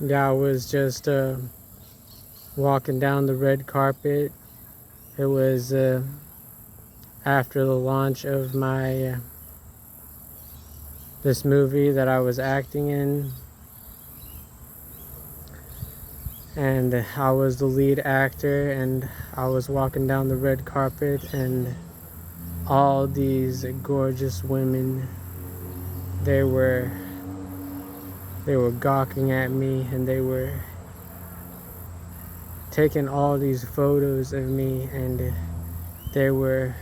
Yeah, I was just walking down the red carpet. It was after the launch of my this movie that I was acting in, and I was the lead actor, and I was walking down the red carpet, and all these gorgeous women, they were gawking at me, and they were taking all these photos of me, and they were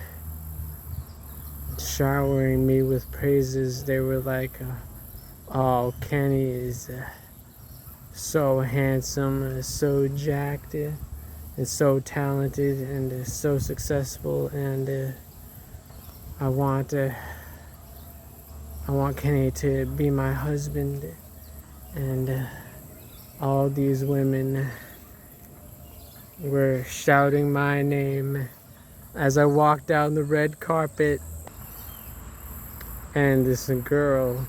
showering me with praises. They were like, oh, Kenny is so handsome, so jacked, and so talented, and so successful, and I want Kenny to be my husband. And all these women were shouting my name as I walked down the red carpet. And this girl,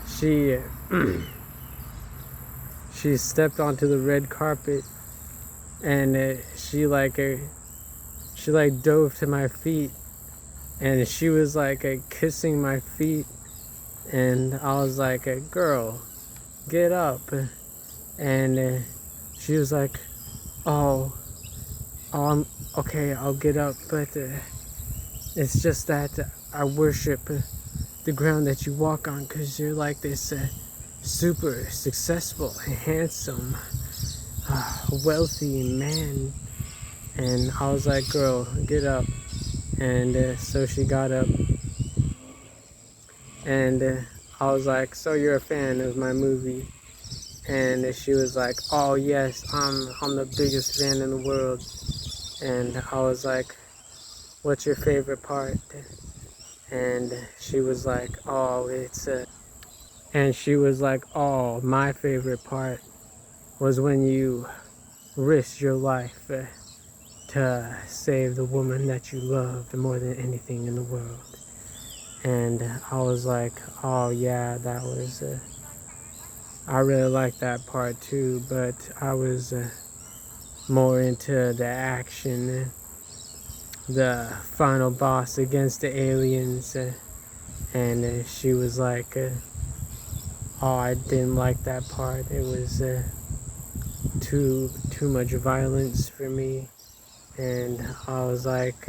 she she stepped onto the red carpet, and she dove to my feet, and she was kissing my feet, and I was like, girl, get up. And she was like, oh, I'm okay, I'll get up, but it's just that I worship the ground that you walk on, because you're like this super successful, handsome, wealthy man. And I was like, girl, get up. And so she got up, and I was like, so you're a fan of my movie? And she was like, oh yes, I'm the biggest fan in the world. And I was like, what's your favorite part? And she was like, oh, my favorite part was when you risked your life to save the woman that you loved more than anything in the world. And I was like, oh yeah, that was, I really liked that part too, but I was more into the action, the final boss against the aliens, and she was like, oh, I didn't like that part. It was too much violence for me. And I was like,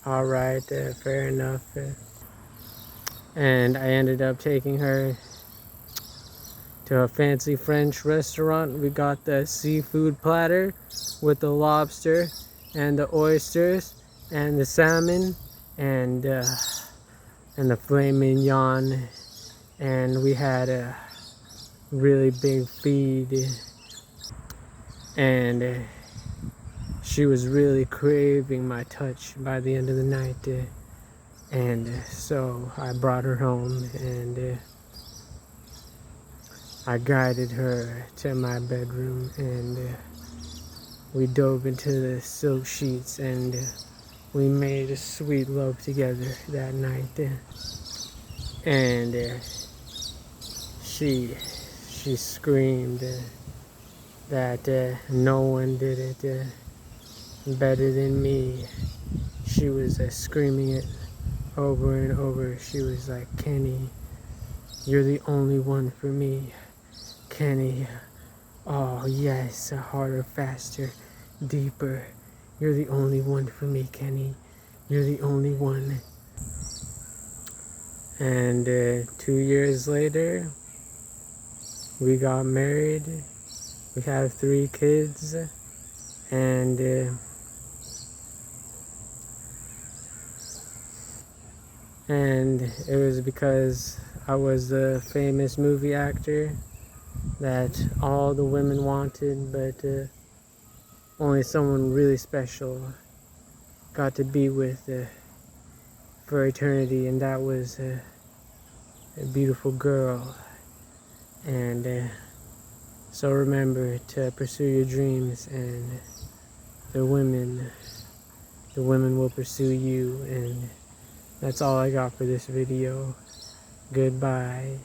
all right, fair enough. And I ended up taking her to a fancy French restaurant. We got the seafood platter with the lobster and the oysters and the salmon and the filet mignon, and we had a really big feed, and she was really craving my touch by the end of the night, and so I brought her home, and I guided her to my bedroom, and we dove into the silk sheets, and we made a sweet love together that night. And she screamed that no one did it better than me. She was screaming it over and over. She was like, Kenny, you're the only one for me. Kenny, oh yes, harder, faster, deeper. You're the only one for me, Kenny. You're the only one. And 2 years later, we got married. We have 3 kids, and it was because I was the famous movie actor that all the women wanted, but only someone really special got to be with for eternity, and that was a beautiful girl. And so remember to pursue your dreams, and the women will pursue you. And that's all I got for this video. Goodbye.